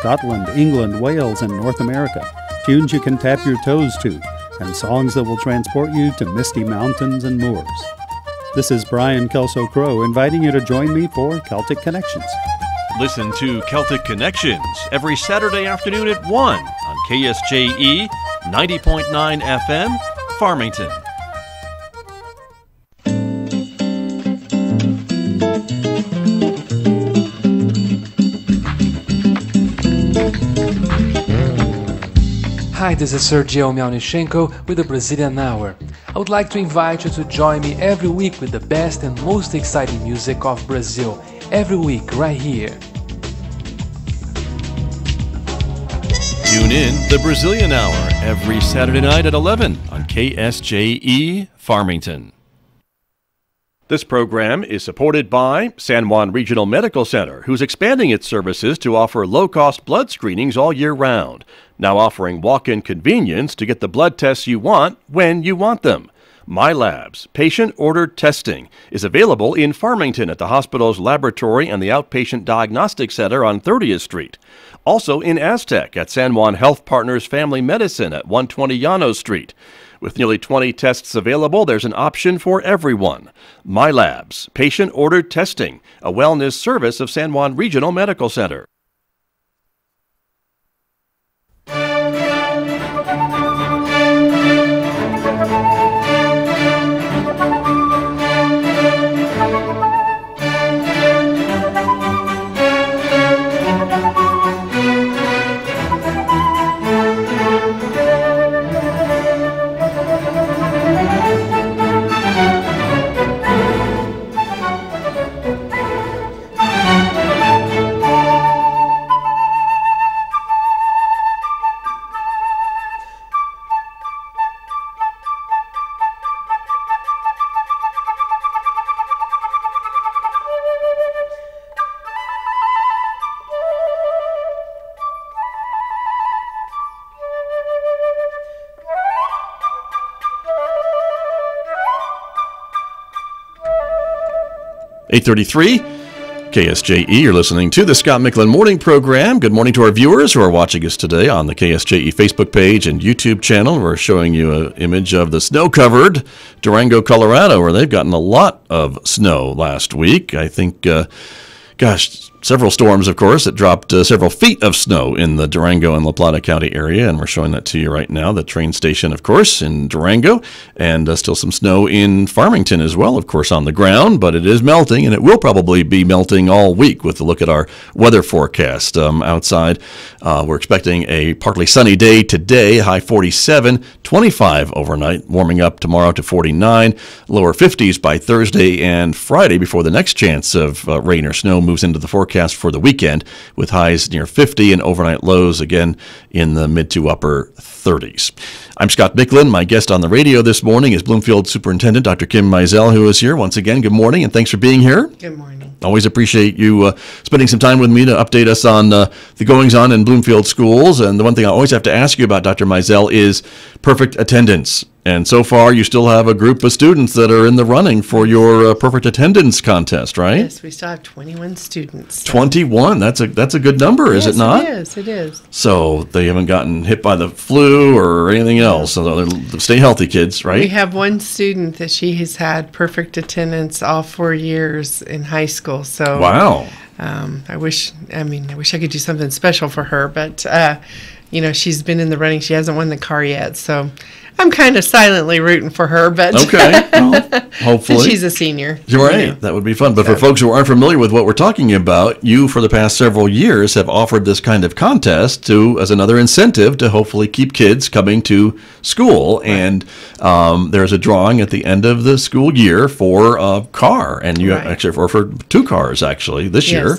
Scotland, England, Wales, and North America. Tunes you can tap your toes to, and songs that will transport you to misty mountains and moors. This is Brian Kelso-Crow inviting you to join me for Celtic Connections. Listen to Celtic Connections every Saturday afternoon at 1 on KSJE 90.9 FM, Farmington. Hi, this is Sergio Mialnichenko with the Brazilian Hour. I would like to invite you to join me every week with the best and most exciting music of Brazil, every week right here. Tune in the Brazilian Hour every Saturday night at 11 on KSJE Farmington. This program is supported by San Juan Regional Medical Center, who's expanding its services to offer low-cost blood screenings all year round, now offering walk-in convenience to get the blood tests you want when you want them. MyLabs, patient-ordered testing, is available in Farmington at the hospital's laboratory and the Outpatient Diagnostic Center on 30th Street. Also in Aztec at San Juan Health Partners Family Medicine at 120 Llanos Street. With nearly 20 tests available, there's an option for everyone. MyLabs, patient-ordered testing, a wellness service of San Juan Regional Medical Center. .833 KSJE, you're listening to the Scott Michlin Morning Program. Good morning to our viewers who are watching us today on the KSJE Facebook page and YouTube channel. We're showing you an image of the snow-covered Durango, Colorado, where they've gotten a lot of snow last week. I think, several storms, of course, that dropped several feet of snow in the Durango and La Plata County area, and we're showing that to you right now. The train station, of course, in Durango, and still some snow in Farmington as well, of course, on the ground, but it is melting, and it will probably be melting all week with a look at our weather forecast outside. We're expecting a partly sunny day today, high 47, 25 overnight, warming up tomorrow to 49, lower 50s by Thursday and Friday before the next chance of rain or snow moves into the forecast for the weekend, with highs near 50 and overnight lows again in the mid to upper 30s. I'm Scott Michlin. My guest on the radio this morning is Bloomfield Superintendent Dr. Kim Mizell, who is here once again. Good morning, and thanks for being here. Good morning. Always appreciate you spending some time with me to update us on the goings-on in Bloomfield schools. And the one thing I always have to ask you about, Dr. Mizell, is perfect attendance. And so far, you still have a group of students that are in the running for your perfect attendance contest, right? Yes, we still have 21 students. So. 21. That's a good number, is it not? It is. So they haven't gotten hit by the flu or anything else. So stay healthy, kids, right? We have one student that she has had perfect attendance all 4 years in high school. So wow. I wish I could do something special for her, but she's been in the running. She hasn't won the car yet, so I'm kind of silently rooting for her, but okay. Well, hopefully. She's a senior. You're right. That would be fun. But for folks who aren't familiar with what we're talking about, you, for the past several years, have offered this kind of contest as another incentive to hopefully keep kids coming to school. Right. And there's a drawing at the end of the school year for a car. And you actually for 2 cars, actually, this year.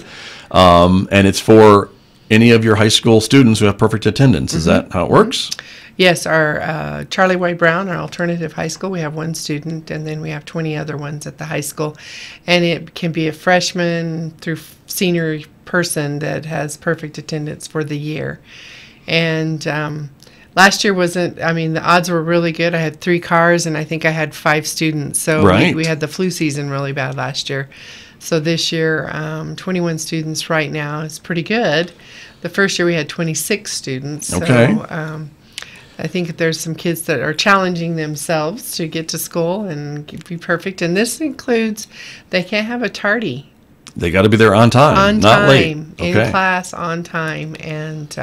And it's for any of your high school students who have perfect attendance. Is that how it works? Yes, our Charlie White Brown, our alternative high school, we have 1 student, and then we have 20 other ones at the high school. And it can be a freshman through senior person that has perfect attendance for the year. And last year the odds were really good. I had 3 cars, and I think I had 5 students. So we had the flu season really bad last year. So this year, 21 students right now is pretty good. the first year we had 26 students. Okay. So I think there's some kids that are challenging themselves to get to school and be perfect. And this includes they can't have a tardy. They got to be there on time, not late. In class, on time. And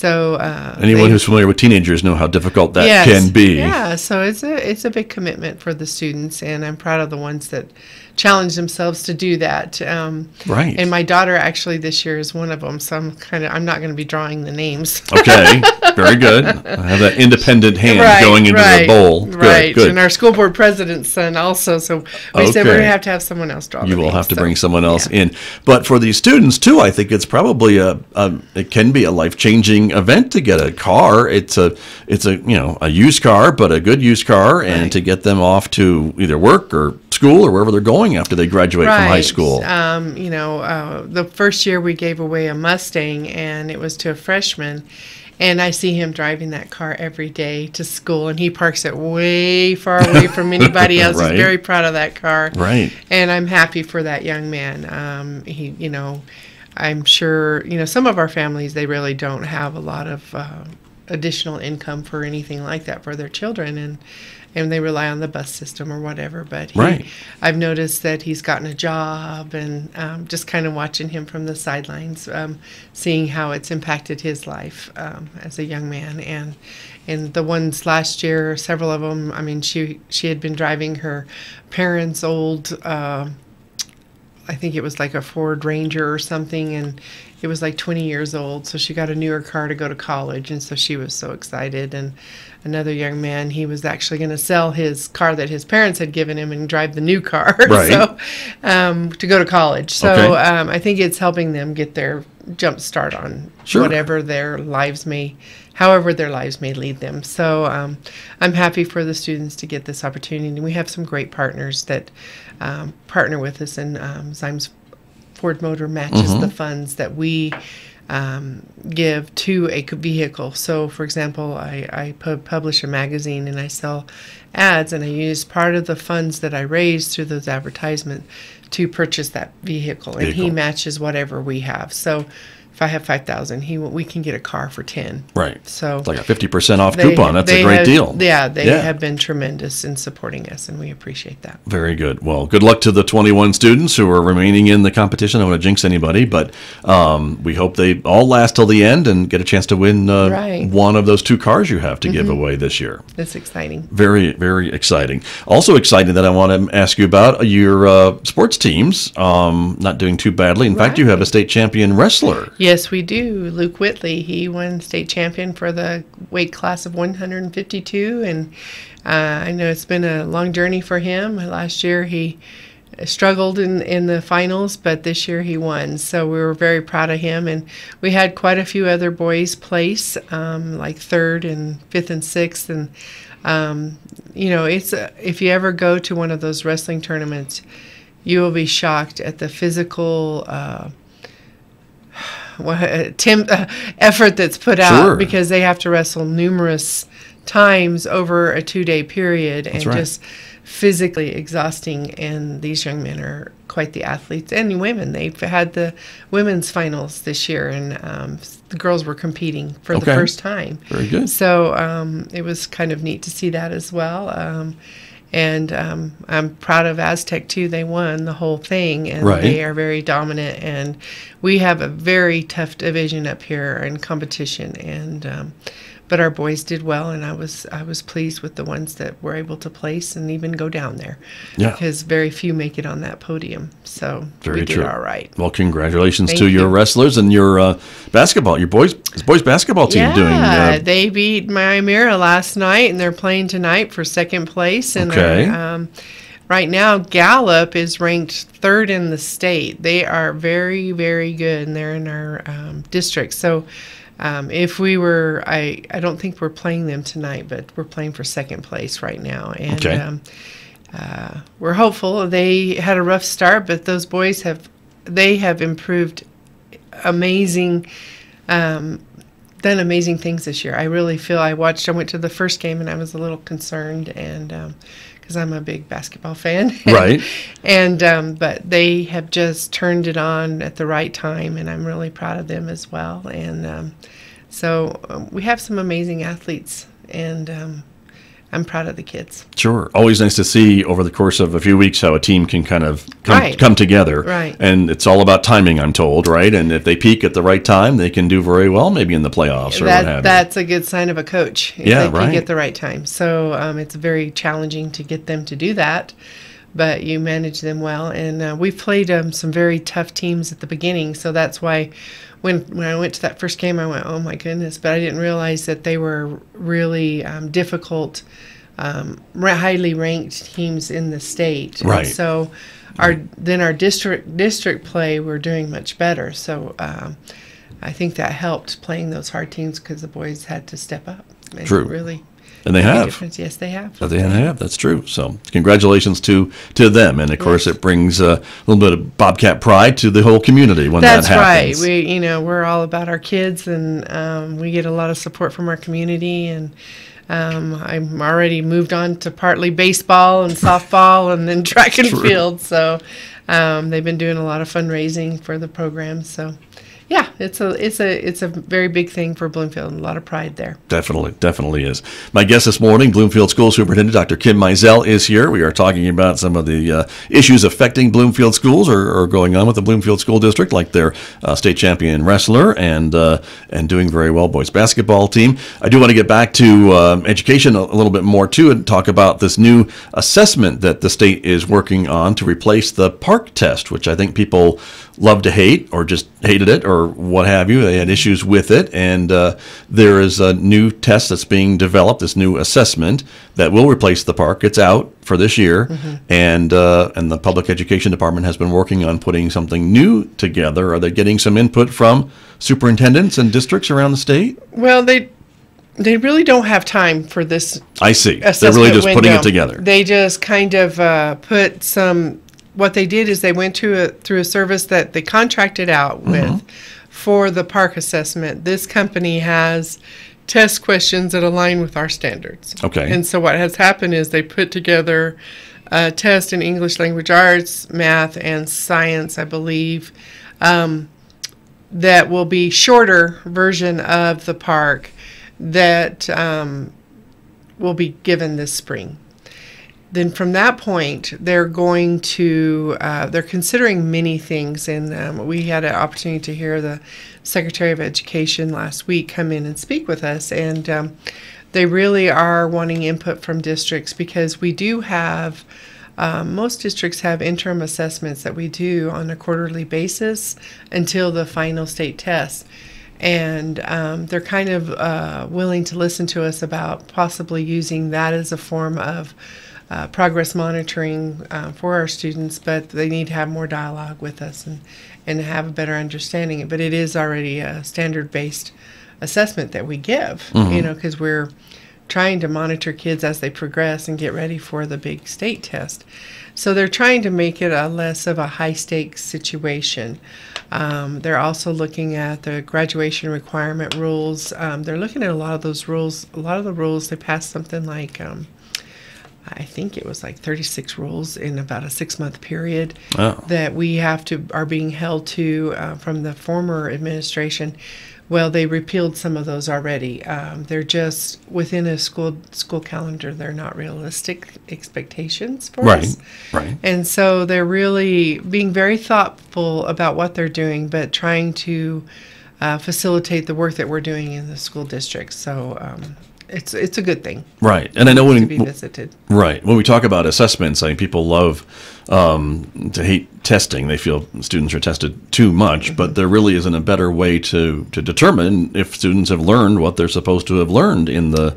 anyone who's familiar with teenagers know how difficult that can be. Yeah, so it's a big commitment for the students, and I'm proud of the ones that challenge themselves to do that. Right. And my daughter actually this year is one of them, so I'm not going to be drawing the names. Okay, very good. I have that independent hand going into the bowl. Right, good. And our school board president's son also, so we said we're going to have someone else draw the names. You will have to bring someone else in. But for these students, too, I think it's probably it can be a life-changing event to get a car. It's a used car, but a good used car, and to get them off to either work or school or wherever they're going after they graduate from high school. The first year we gave away a Mustang, and it was to a freshman, and I see him driving that car every day to school, and he parks it way far away from anybody else. Right. He's very proud of that car. Right. And I'm happy for that young man. I'm sure, some of our families, they really don't have a lot of additional income for anything like that for their children, and they rely on the bus system or whatever. But I've noticed that he's gotten a job, and just kind of watching him from the sidelines, seeing how it's impacted his life as a young man. And the ones last year, several of them, I mean, she had been driving her parents' old, I think it was like a Ford Ranger or something, and it was like 20 years old, so she got a newer car to go to college, and so she was so excited. And another young man, he was actually going to sell his car that his parents had given him and drive the new car to go to college. So I think it's helping them get their jump start on however their lives may lead them. So I'm happy for the students to get this opportunity. And we have some great partners that partner with us, and Zimes Ford Motor matches the funds that we give to a vehicle. So, for example, I publish a magazine and I sell ads, and I use part of the funds that I raise through those advertisements to purchase that vehicle. And he matches whatever we have. So if I have $5,000, we can get a car for $10,000. Right. So it's like a 50% off coupon. That's a great deal. Yeah, they have been tremendous in supporting us, and we appreciate that. Very good. Well, good luck to the 21 students who are remaining in the competition. I don't want to jinx anybody, but we hope they all last till the end and get a chance to win one of those 2 cars you have to give away this year. That's exciting. Very, very exciting. Also exciting that I want to ask you about your sports teams not doing too badly. In fact, you have a state champion wrestler. Yes, we do. Luke Whitley, he won state champion for the weight class of 152, and I know it's been a long journey for him. Last year he struggled in the finals, but this year he won, so we were very proud of him. And we had quite a few other boys place, like 3rd and 5th and 6th, and it's if you ever go to one of those wrestling tournaments, you will be shocked at the physical effort that's put out, because they have to wrestle numerous times over a 2-day period, and just physically exhausting. And these young men are quite the athletes, and women. They've had the women's finals this year, and the girls were competing for the first time. Very good. So it was kind of neat to see that as well. And I'm proud of Aztec, too. They won the whole thing, and they are very dominant. And we have a very tough division up here in competition. And but our boys did well, and I was pleased with the ones that were able to place and even go down there. Yeah. Because very few make it on that podium. So we did all right. Well, congratulations to your wrestlers and your basketball, your boys basketball team doing. Yeah, they beat Maimira last night, and they're playing tonight for 2nd place. And right now, Gallup is ranked 3rd in the state. They are very, very good, and they're in our district. So if we were, I don't think we're playing them tonight, but we're playing for 2nd place right now. And we're hopeful. They had a rough start, but those boys have improved amazing, done amazing things this year. I really feel I went to the first game, and I was a little concerned, and because I'm a big basketball fan. Right. And but they have just turned it on at the right time, and I'm really proud of them as well. And so we have some amazing athletes, and I'm proud of the kids. Sure. Always nice to see over the course of a few weeks how a team can kind of Right. come together. Right. And it's all about timing, I'm told, right? And if they peak at the right time, they can do very well, maybe in the playoffs or what have you. That's a good sign of a coach, if Yeah, they can right. get the right time. So it's very challenging to get them to do that, but you manage them well. And we've played some very tough teams at the beginning, so that's why when I went to that first game, I went, oh my goodness, but I didn't realize that they were really difficult, highly ranked teams in the state. Right. And so our district play, we're doing much better. So I think that helped playing those hard teams because the boys had to step up. And True. Really. And they make a have. difference. Yes, they have. They have. That's true. So congratulations to them. And, of course, it brings a little bit of Bobcat pride to the whole community when That's that happens. right. We're all about our kids, and we get a lot of support from our community. And I'm already moved on to partly baseball and softball and then track and True. field. So they've been doing a lot of fundraising for the program. So yeah, it's a very big thing for Bloomfield. A lot of pride there. Definitely is. My guest this morning, Bloomfield School Superintendent Dr. Kim Mizell, is here. We are talking about some of the issues affecting Bloomfield schools or going on with the Bloomfield School District, like their state champion wrestler and doing very well boys basketball team. I do want to get back to education a little bit more too, and talk about this new assessment that the state is working on to replace the PARCC test, which I think people love to hate or just hated it or what have you. They had issues with it, and there is a new test that's being developed, this new assessment that will replace the PARCC. It's out for this year, and the Public Education Department has been working on putting something new together. Are they getting some input from superintendents and districts around the state? Well, they really don't have time for this. I see. They're Assessment really just putting window. it together. They just kind of put some. What they did is they went through a service that they contracted out with for the PARCC assessment. This company has test questions that align with our standards. Okay. And so what has happened is they put together a test in English language arts, math, and science, I believe, that will be shorter version of the PARCC that will be given this spring. Then from that point, they're going to, they're considering many things. And we had an opportunity to hear the Secretary of Education last week come in and speak with us. And they really are wanting input from districts because we do have, most districts have interim assessments that we do on a quarterly basis until the final state test. And they're kind of willing to listen to us about possibly using that as a form of progress monitoring for our students, but they need to have more dialogue with us and have a better understanding. But it is already a standard-based assessment that we give, because we're trying to monitor kids as they progress and get ready for the big state test. So they're trying to make it a less of a high-stakes situation. They're also looking at the graduation requirement rules. They're looking at a lot of those rules. A lot of the rules, they passed something like I think it was like 36 rules in about a 6-month period that we are being held to from the former administration. Well, they repealed some of those already. They're just within a school calendar. They're not realistic expectations for us. Right. And so they're really being very thoughtful about what they're doing, but trying to facilitate the work that we're doing in the school district. So it's a good thing. Right. And I know to be visited. Right. When we talk about assessments, I mean, people love to hate testing. They feel students are tested too much, but there really isn't a better way to determine if students have learned what they're supposed to have learned in the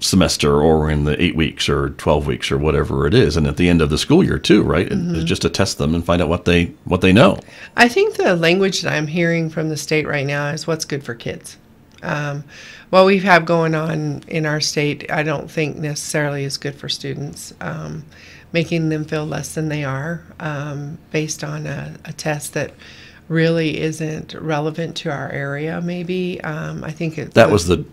semester or in the 8 weeks or 12 weeks or whatever it is. And at the end of the school year too, right? It's just to test them and find out what they know. I think the language that I'm hearing from the state right now is what's good for kids. What we have going on in our state, I don't think necessarily is good for students, making them feel less than they are based on a test that really isn't relevant to our area, maybe. I think that was the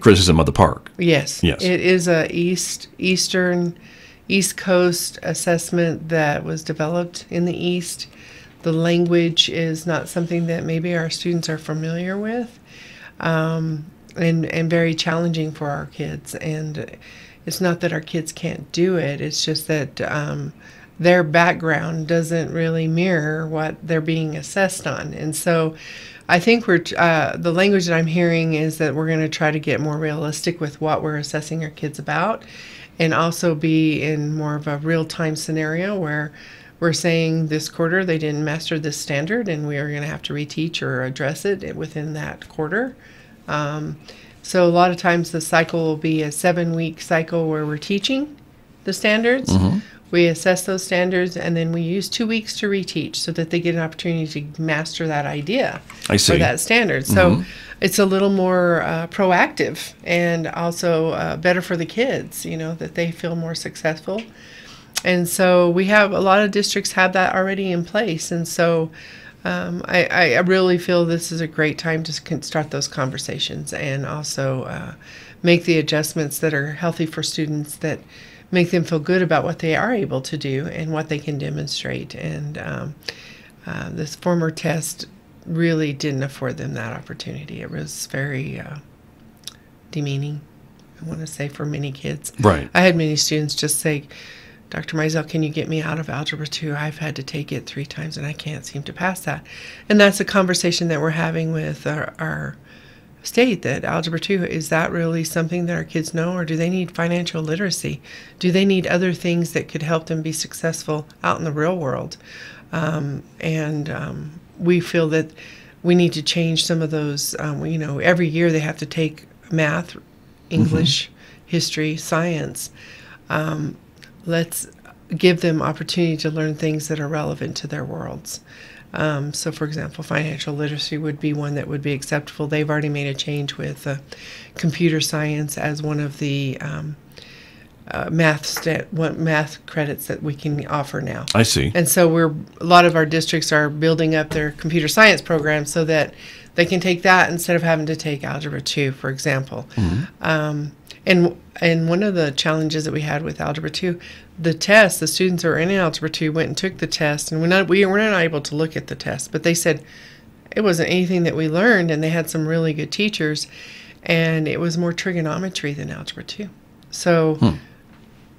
criticism of the PARCC. Yes. It is a Eastern East Coast assessment that was developed in the East. The language is not something that maybe our students are familiar with, and very challenging for our kids. And it's not that our kids can't do it, it's just that their background doesn't really mirror what they're being assessed on. And so I think the language that I'm hearing is that we're going to try to get more realistic with what we're assessing our kids about, and also be in more of a real-time scenario where we're saying this quarter they didn't master this standard and we are going to have to reteach or address it within that quarter. So a lot of times the cycle will be a 7-week cycle where we're teaching the standards. Mm-hmm. We assess those standards, and then we use 2 weeks to reteach so that they get an opportunity to master that idea or that standard. So it's a little more proactive, and also better for the kids, that they feel more successful. And so we have a lot of districts have that already in place. And so I really feel this is a great time to start those conversations, and also make the adjustments that are healthy for students, that make them feel good about what they are able to do and what they can demonstrate. And this former test really didn't afford them that opportunity. It was very demeaning, I want to say, for many kids. Right. I had many students just say, Dr. Mizell, can you get me out of Algebra 2? I've had to take it 3 times and I can't seem to pass that. And that's a conversation that we're having with our state, that Algebra 2, is that really something that our kids know, or do they need financial literacy? Do they need other things that could help them be successful out in the real world? We feel that we need to change some of those. Every year they have to take math, English, history, science. Let's give them opportunity to learn things that are relevant to their worlds. So, for example, financial literacy would be one that would be acceptable. They've already made a change with computer science as one of the math credits that we can offer now. I see. And so a lot of our districts are building up their computer science programs so that they can take that instead of having to take Algebra 2, for example. And one of the challenges that we had with Algebra 2, the test, the students who are in Algebra 2 went and took the test, and we were not able to look at the test, but they said it wasn't anything that we learned, and they had some really good teachers, and it was more trigonometry than Algebra 2. So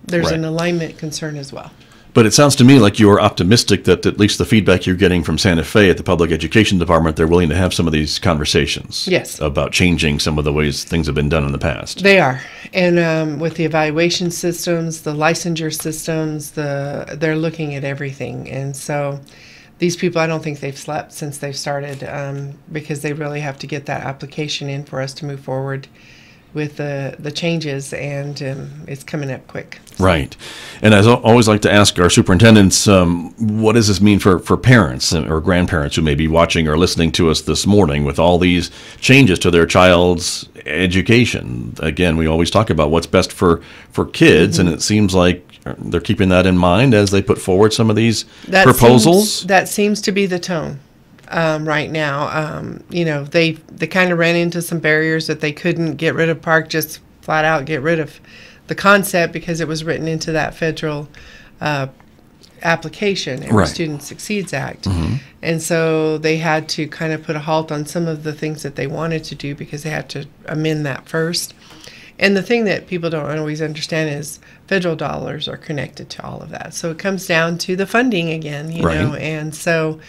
there's an alignment concern as well. But it sounds to me like you're optimistic that at least the feedback you're getting from Santa Fe at the Public Education Department, they're willing to have some of these conversations. Yes. About changing some of the ways things have been done in the past. They are. And with the evaluation systems, the licensure systems, they're looking at everything. And so these people, I don't think they've slept since they've started, because they really have to get that application in for us to move forward with the changes, and it's coming up quick. Right. And I always like to ask our superintendents, what does this mean for parents or grandparents who may be watching or listening to us this morning with all these changes to their child's education? Again, we always talk about what's best for kids, and it seems like they're keeping that in mind as they put forward some of these proposals. That seems to be the tone. Right now, they kind of ran into some barriers that they couldn't get rid of Park, just flat out get rid of the concept because it was written into that federal application, Every Student Succeeds Act. And so they had to kind of put a halt on some of the things that they wanted to do because they had to amend that first. And the thing that people don't always understand is federal dollars are connected to all of that. So it comes down to the funding again, you know, and so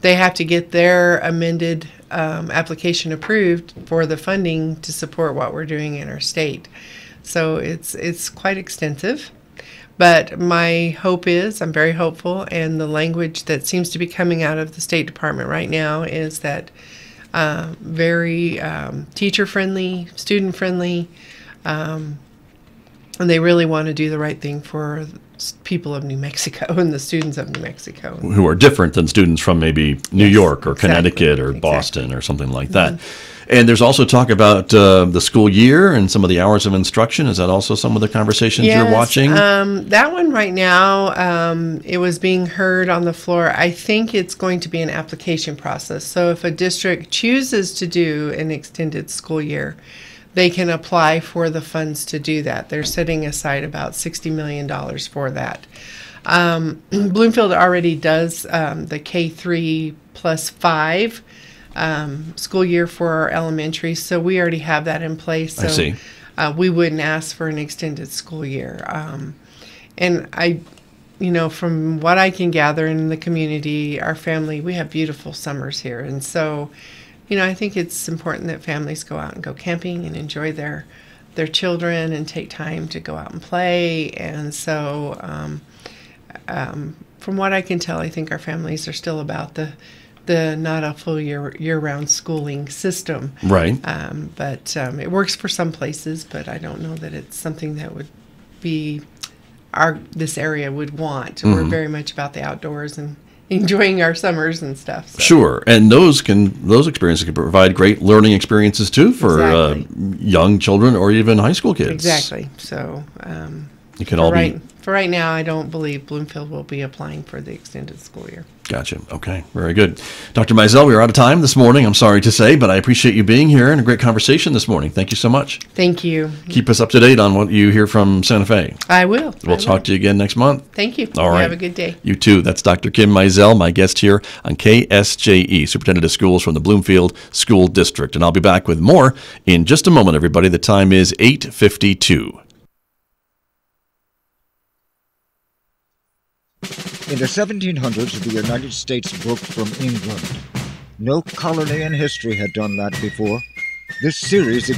they have to get their amended application approved for the funding to support what we're doing in our state. So it's quite extensive. But my hope is, I'm very hopeful, and the language that seems to be coming out of the State Department right now is that very teacher-friendly, student-friendly, and they really want to do the right thing for people of New Mexico and the students of New Mexico. Who are different than students from maybe New York or Connecticut or Boston or something like that. And there's also talk about the school year and some of the hours of instruction. Is that also some of the conversations you're watching? That one right now, it was being heard on the floor. I think it's going to be an application process. So if a district chooses to do an extended school year, they can apply for the funds to do that. They're setting aside about $60 million for that. Bloomfield already does the K3 plus 5 school year for our elementary, so we already have that in place. So I see. We wouldn't ask for an extended school year. And from what I can gather in the community, our family, we have beautiful summers here. And so, I think it's important that families go out and go camping and enjoy their children and take time to go out and play. And so, from what I can tell, I think our families are still about the not a full year-round schooling system. Right. But it works for some places, but I don't know that it's something that would be this area would want. Mm-hmm. We're very much about the outdoors and enjoying our summers and stuff. So. Sure, and those experiences can provide great learning experiences too for young children or even high school kids. Exactly. So it can all be. For right now, I don't believe Bloomfield will be applying for the extended school year. Gotcha. Okay. Very good. Dr. Mizell, we are out of time this morning, I'm sorry to say, but I appreciate you being here and a great conversation this morning. Thank you so much. Thank you. Keep us up to date on what you hear from Santa Fe. I will. We'll talk to you again next month. Thank you. All right. Have a good day. You too. That's Dr. Kim Mizell, my guest here on KSJE, Superintendent of Schools from the Bloomfield School District. And I'll be back with more in just a moment, everybody. The time is 8:52. In the 1700s, the United States broke from England. No colony in history had done that before. This series